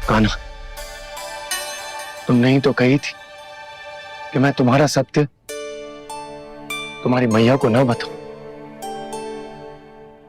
कान्हा, तुमने ही तो कही थी कि मैं तुम्हारा सत्य तुम्हारी मैया को न बताऊं।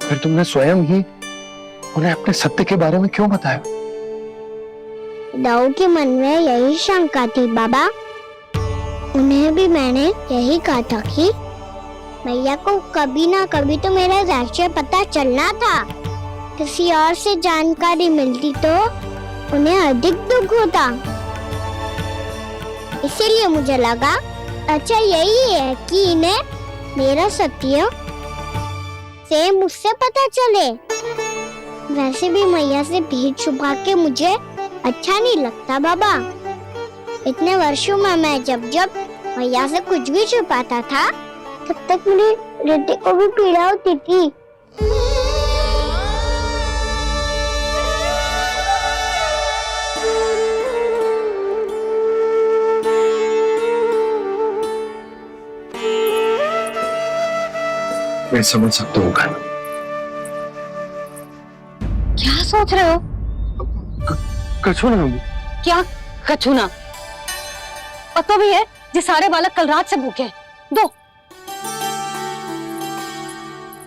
फिर तुमने स्वयं ही उन्हें अपने सत्य के बारे में क्यों बताया? दाऊ के मन में यही शंका थी बाबा। उन्हें भी मैंने यही कहा था कि मैया को कभी ना कभी तो मेरा रहस्य पता चलना था। किसी और से जानकारी मिलती तो उन्हें अधिक दुख होता। इसीलिए मुझे लगा अच्छा यही है कि इन्हें मेरा सत्य से मुझसे पता चले। वैसे भी मैया से भेद छुपा के मुझे अच्छा नहीं लगता बाबा। इतने वर्षों में मैं जब जब मैया से कुछ भी छुपाता था तब तक मेरी रिद्धि को भी पीड़ा होती थी। मैं समझ सकता हूँ कान्हा। क्या सोच रहे हो? कछु ना। क्या कछु ना? पता भी है ये सारे बालक कल रात से भूखे हैं। दो।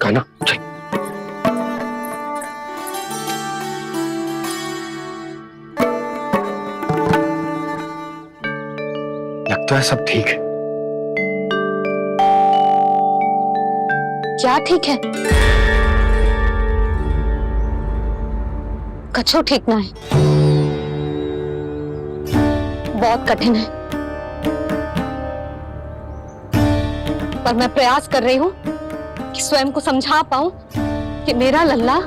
कान्हा चल। लगता है सब ठीक है। क्या ठीक है? कछु ठीक ना है। बहुत कठिन है, पर मैं प्रयास कर रही हूं कि स्वयं को समझा पाऊं कि मेरा लल्ला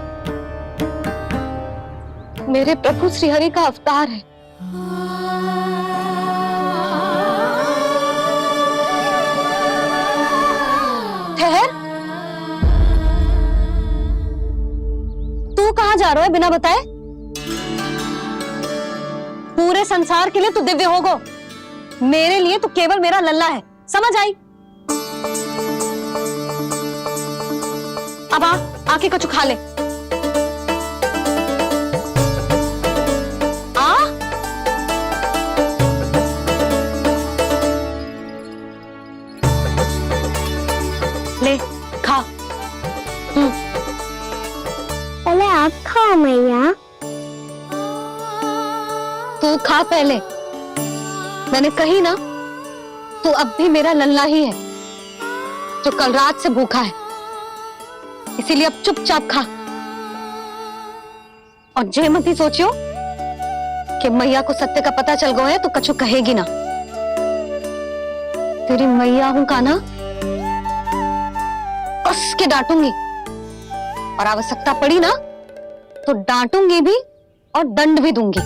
मेरे प्रभु श्रीहरि का अवतार है। ठहर, तू कहां जा रहा है बिना बताए? पूरे संसार के लिए तू दिव्य होगो, मेरे लिए तू केवल मेरा लल्ला है। समझ आई? अब आके कुछ खा ले। आ ले खा। पहले आप खाओ मैया। तू खा पहले। मैंने कही ना, तू अब भी मेरा लल्ला ही है जो कल रात से भूखा है। इसीलिए अब चुपचाप खा। और ये मत ही सोचियो कि मैया को सत्य का पता चल गया है तो कछु कहेगी ना। तेरी मैया हूं कान्हा, कस के डांटूंगी और आवश्यकता पड़ी ना तो डांटूंगी भी और दंड भी दूंगी।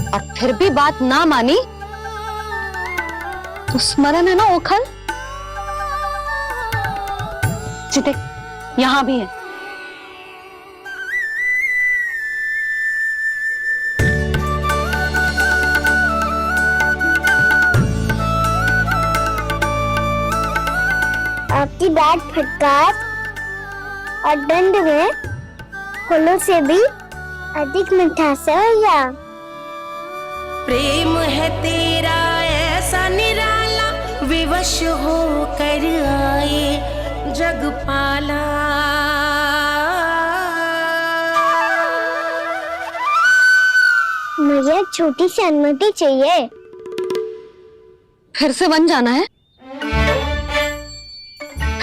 और फिर भी बात ना मानी तो स्मरण है ना ओखल? देख, यहां भी है। आपकी डांट फटकार और दंड में फूलों से भी अधिक मिठास है भैया। प्रेम है तेरा ऐसा निराला, विवश होकर आए जग पाला। मुझे छोटी सी अनुमति चाहिए। फिर से वन जाना है?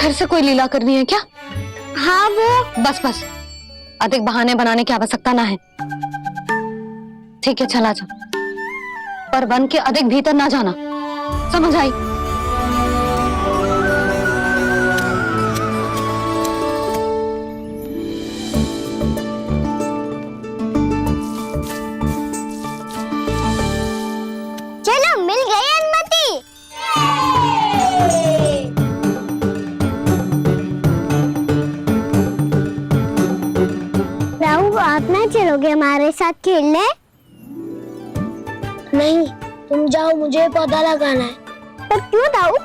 फिर से कोई लीला करनी है क्या? हाँ वो। बस बस, अधिक बहाने बनाने की आवश्यकता ना है। ठीक है चला जा, पर वन के अधिक भीतर ना जाना। समझ आई? चलो मिल गई अनुमति। राहु आप ना चलोगे हमारे साथ खेलने? नहीं, तुम जाओ, मुझे पौधा लगाना है। पर क्यों दाऊ?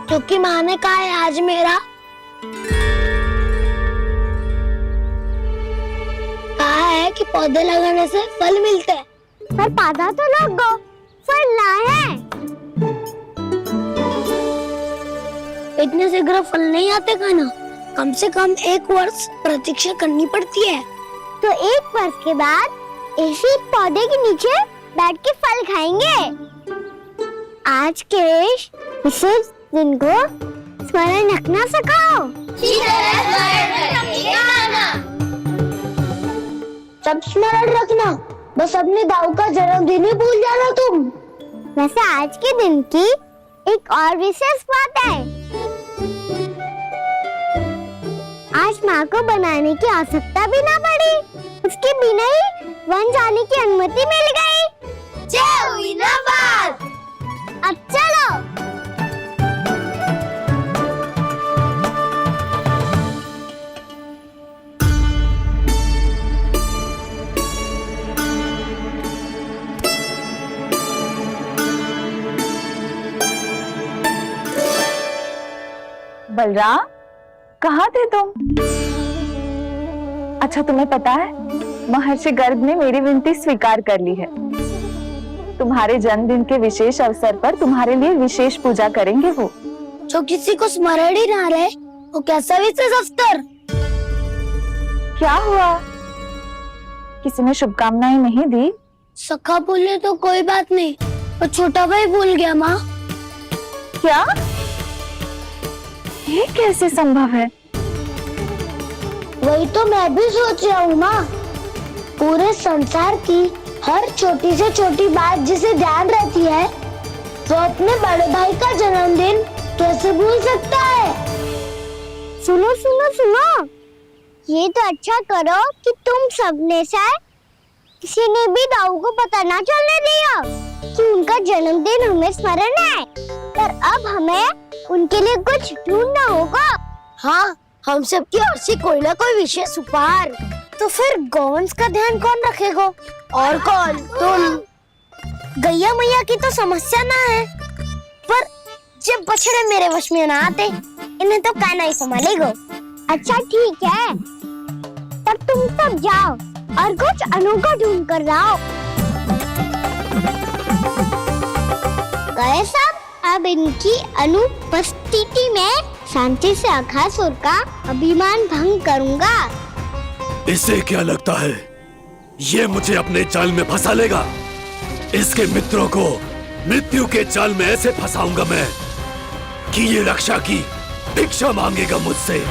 क्योंकि माँ ने कहा है आज मेरा पौधे लगाने से फल मिलते हैं। पर पौधा तो लगो, फल ना है। इतने शीघ्र फल नहीं आते खाना, कम से कम 1 वर्ष प्रतीक्षा करनी पड़ती है। तो 1 वर्ष के बाद इसी पौधे के नीचे बैठ के फल खाएंगे। आज के विशेष दिन को स्मरण रखना सिखाओ। सब स्मरण रखना, बस अपने दाऊ का जन्मदिन ही भूल जाना तुम। वैसे आज के दिन की एक और विशेष बात है। आज माँ को बनाने की आवश्यकता भी ना पड़ी, उसके बिना ही वन जाने की अनुमति मिल गई। जय हुई ना बात। अब चलो। बलराम, कहाँ थे तुम? अच्छा, तुम्हें पता है महर्षि गर्ग ने मेरी विनती स्वीकार कर ली है। तुम्हारे जन्मदिन के विशेष अवसर पर तुम्हारे लिए विशेष पूजा करेंगे वो। जो किसी को स्मरण ही ना रहे, वो कैसा विशेष अवसर? क्या हुआ? किसी ने शुभकामनाएं नहीं दी? सखा बोले तो कोई बात नहीं, पर छोटा भाई भूल गया माँ। क्या? ये कैसे संभव है? वही तो मैं भी सोच रहा हूँ माँ। पूरे संसार की हर छोटी से छोटी बात जिसे ध्यान रहती है, वो अपने बड़े भाई का जन्मदिन कैसे भूल सकता है? सुनो सुनो सुनो, ये तो अच्छा करो कि तुम सबने से किसी ने भी दाऊ को पता ना चलने दिया कि उनका जन्मदिन हमें स्मरण है। पर अब हमें उनके लिए कुछ ढूंढना होगा। हाँ, हम सबकी ओर से कोई ना कोई विशेष उपहार। तो फिर गौवंश का ध्यान कौन रखेगा? और कौन? तुम। गैया मैया की तो समस्या ना है, पर जब बछड़े मेरे वश में ना आते, इन्हें तो कान्हा ही संभालेगा। अच्छा ठीक है, तब तुम सब जाओ और कुछ अनोखा ढूंढ कर लाओ। गए सब? अब इनकी अनुपस्थिति में शांति से अघासुर का अभिमान भंग करूंगा। इसे क्या लगता है ये मुझे अपने जाल में फंसा लेगा? इसके मित्रों को मृत्यु के जाल में ऐसे फंसाऊंगा मैं कि ये रक्षा की भिक्षा मांगेगा मुझसे।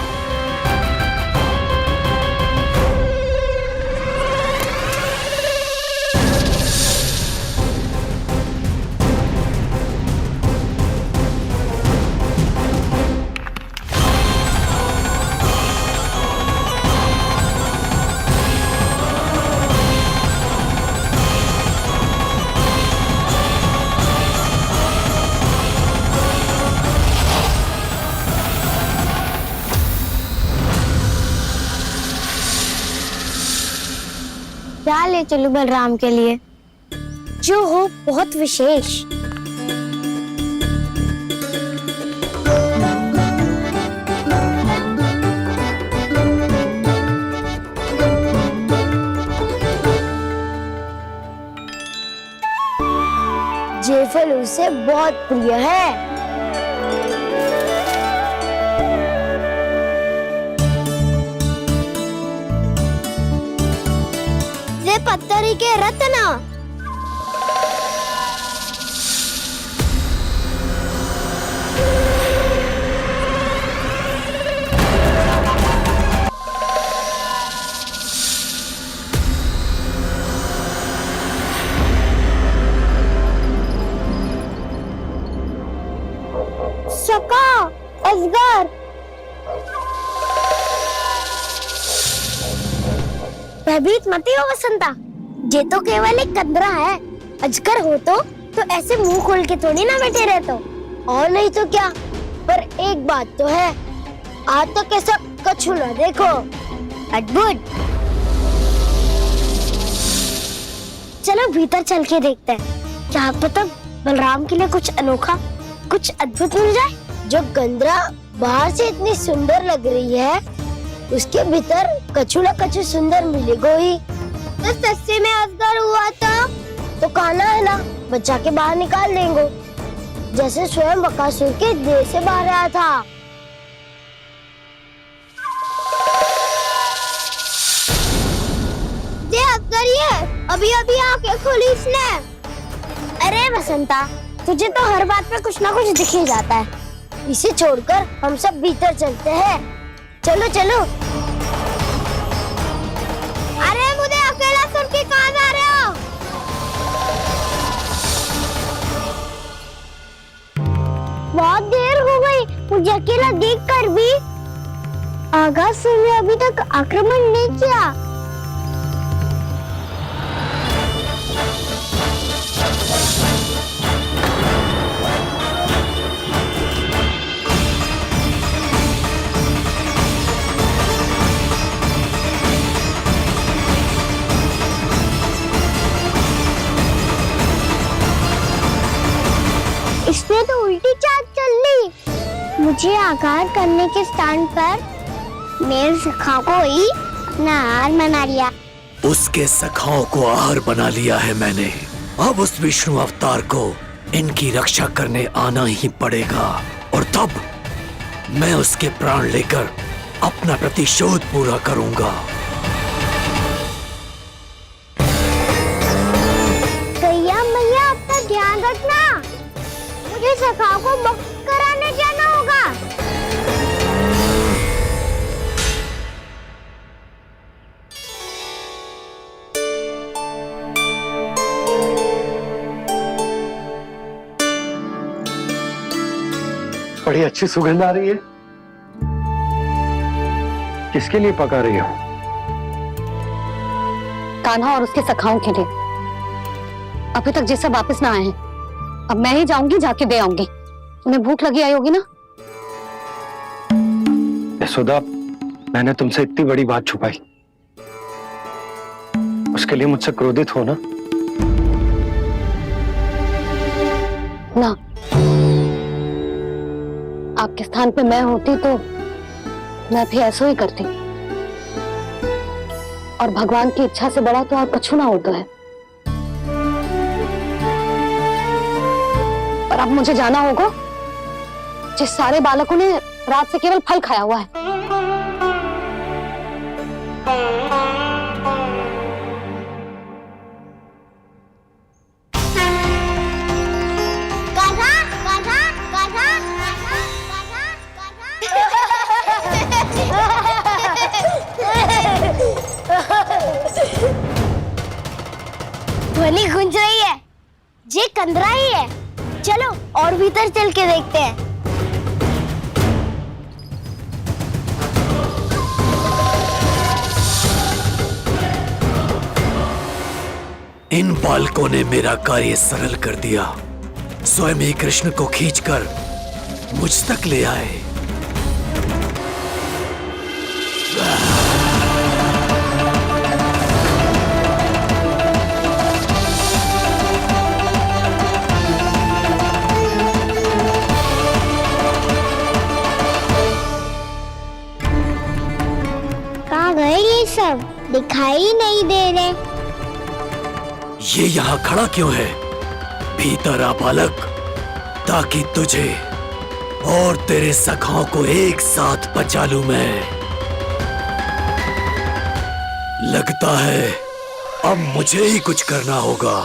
क्या ले चलूं बलराम के लिए, जो हो बहुत विशेष? ये फल उसे बहुत प्रिय है। पत्थरी के रत्न। सका, अजगर। भयभीत मत हो वसंता, ये तो केवल एक कंदरा है। अजगर हो तो ऐसे मुंह खोल के थोड़ी ना बैठे रहते हो। और नहीं तो क्या। पर एक बात तो है, आज तक ऐसा कछुआ देखो। अद्भुत। चलो भीतर चल के देखते हैं, क्या पता बलराम के लिए कुछ अनोखा, कुछ अद्भुत मिल जाए। जो गंदरा बाहर से इतनी सुंदर लग रही है, उसके भीतर कछुआ सुंदर मिलेगा ही। तो सस्ते में असगर हुआ तो कान्हा है ना, बच्चा के बाहर निकाल देंगे, जैसे स्वयं बकासुर के देह से बाहर आया था। ये असगर ही है, अभी अभी आंखें खोली इसने। अरे बसंता, तुझे तो हर बात पे कुछ ना कुछ दिख ही जाता है। इसे छोड़कर हम सब भीतर चलते हैं। चलो चलो। अरे मुझे अकेला सुन के कहाँ जा रहे हो? बहुत देर हो गई मुझे अकेला देखकर भी। अगासुर ने अभी तक आक्रमण नहीं किया। इसने तो उल्टी चाल चल ली। मुझे आघात करने के स्थान पर मेरे सखा को ही नार बना लिया। उसके सखाओं को आहार बना लिया है मैंने। अब उस विष्णु अवतार को इनकी रक्षा करने आना ही पड़ेगा, और तब मैं उसके प्राण लेकर अपना प्रतिशोध पूरा करूंगा। गैया मैया, अपना ध्यान रखना। मुझे सखा को मुक्त कराने जाना होगा। बड़ी अच्छी सुगंध आ रही है। किसके लिए पका रही हो? कान्हा और उसके सखाओं के लिए। अभी तक जैसा वापस ना आए हैं, अब मैं ही जाऊंगी, जाके दे आऊंगी। उन्हें भूख लगी आई होगी ना। यशोदा, मैंने तुमसे इतनी बड़ी बात छुपाई, उसके लिए मुझसे क्रोधित हो ना? ना, आपके स्थान पे मैं होती तो मैं भी ऐसा ही करती। और भगवान की इच्छा से बड़ा तो और कछु ना होता है। पर अब मुझे जाना होगा। जिस सारे बालकों ने रात से केवल फल खाया हुआ है। कान्हा, कान्हा, कान्हा, ध्वनि गूंज रही है। ये कंदरा ही है। चलो और भीतर चल के देखते हैं। इन बालकों ने मेरा कार्य सरल कर दिया। स्वयं ही कृष्ण को खींचकर मुझ तक ले आए। कहाँ गए ये सब? दिखाई नहीं दे रहे। ये यहाँ खड़ा क्यों है? भीतर आ बालक, ताकि तुझे और तेरे सखाओं को एक साथ बचा लूं मैं। लगता है अब मुझे ही कुछ करना होगा।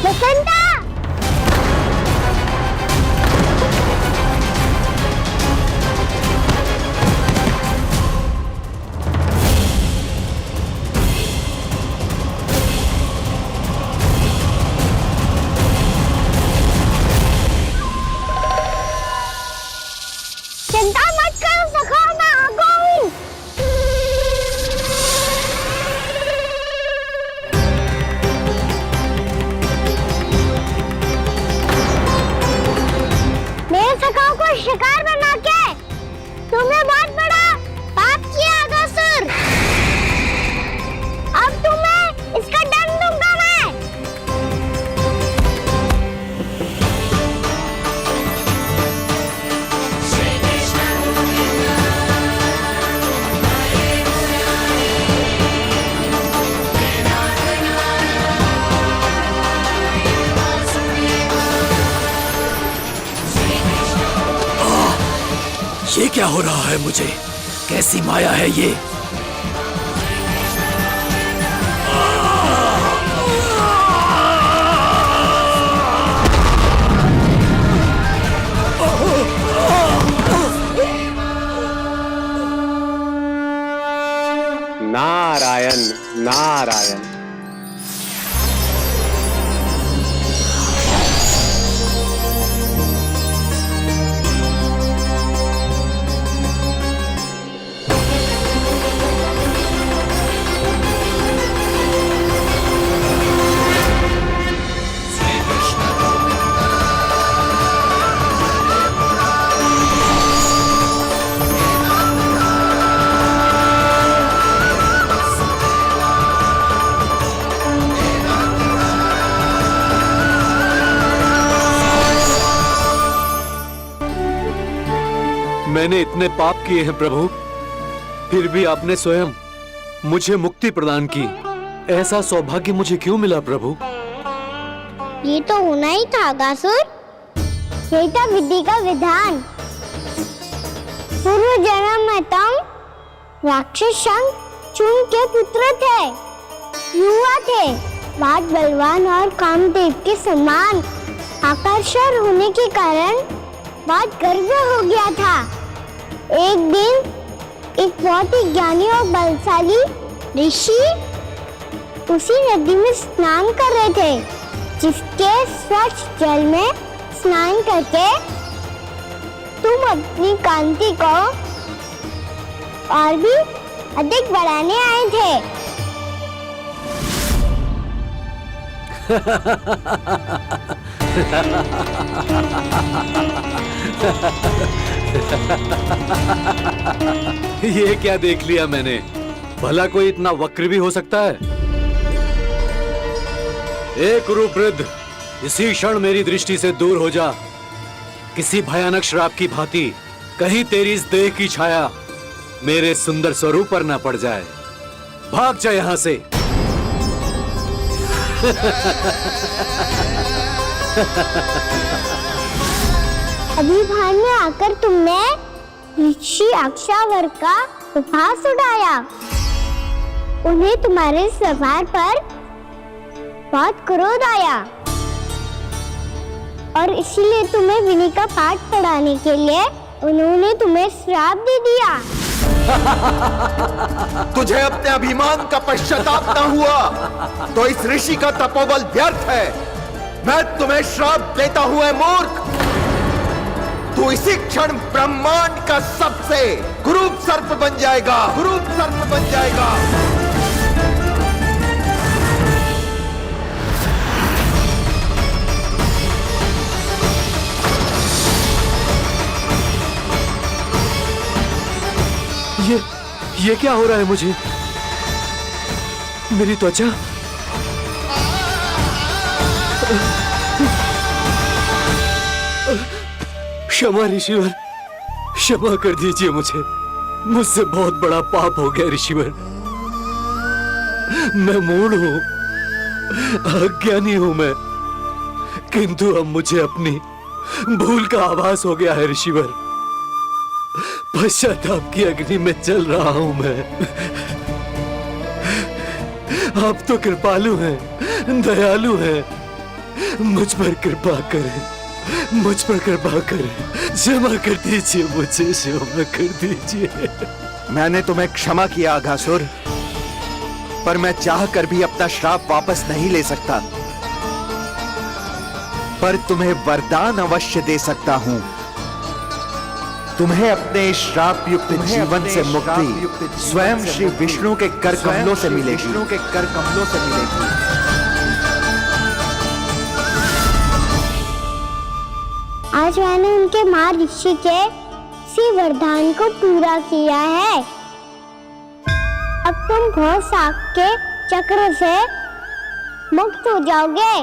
बसंता! ये क्या हो रहा है मुझे? कैसी माया है ये? नारायण नारायण। मैंने इतने पाप किए हैं प्रभु, फिर भी आपने स्वयं मुझे मुक्ति प्रदान की। ऐसा सौभाग्य मुझे क्यों मिला प्रभु? ये तो होना ही था अगासुर। यही था विधि का विधान। पूर्व जन्म में तुम राक्षस शंखचूड़ के पुत्र थे, युवा थे, बहुत बलवान और कामदेव के समान आकर्षण होने के कारण बहुत गर्व हो गया था। एक दिन एक बहुत ही ज्ञानी और बलशाली ऋषि उसी नदी में स्नान कर रहे थे, जिसके स्वच्छ जल में स्नान करके तुम अपनी कांति को और भी अधिक बढ़ाने आए थे। ये क्या देख लिया मैंने? भला कोई इतना वक्र भी हो सकता है? एक कुरुवृद्ध, इसी क्षण मेरी दृष्टि से दूर हो जा। किसी भयानक श्राप की भांति कहीं तेरी इस देह की छाया मेरे सुंदर स्वरूप पर न पड़ जाए। भाग जा यहां से। अभी भान में आकर तुमने ऋषि अक्षावर का उपहास उड़ाया। उन्हें तुम्हारे स्वभाव पर बहुत क्रोध आया और इसीलिए तुम्हें विधि का पाठ पढ़ाने के लिए उन्होंने तुम्हें श्राप दे दिया। तुझे अपने अभिमान का पश्चाताप न हुआ तो इस ऋषि का तपोबल व्यर्थ है। मैं तुम्हें श्राप देता हूं मूर्ख। तू इसी क्षण ब्रह्मांड का सबसे कुरूप सर्प बन जाएगा, कुरूप सर्प बन जाएगा। ये क्या हो रहा है मुझे? मेरी त्वचा क्षमा ऋषिवर, क्षमा कर दीजिए मुझे। मुझसे बहुत बड़ा पाप हो गया ऋषिवर। मैं मूढ़ हूं, अज्ञानी हूं मैं, किंतु अब मुझे अपनी भूल का आभास हो गया है ऋषिवर। पश्चाताप की अग्नि में जल रहा हूं मैं। आप तो कृपालु हैं, दयालु हैं, मुझ पर कृपा करें, मुझ पर कृपा करें। क्षमा कर दीजिए मुझे, क्षमा कर दीजिए। मैंने तुम्हें क्षमा किया अघासुर, पर मैं चाहकर भी अपना श्राप वापस नहीं ले सकता। पर तुम्हें वरदान अवश्य दे सकता हूं। तुम्हें अपने श्राप युक्त जीवन से मुक्ति स्वयं श्री विष्णु के कर कमलों से मिलेगी, विष्णु के कर कमलों से मिलेगी। आज मैंने उनके मां ऋषि के इसी वरदान को पूरा किया है। अब तुम घोर साप के चक्र से मुक्त हो जाओगे।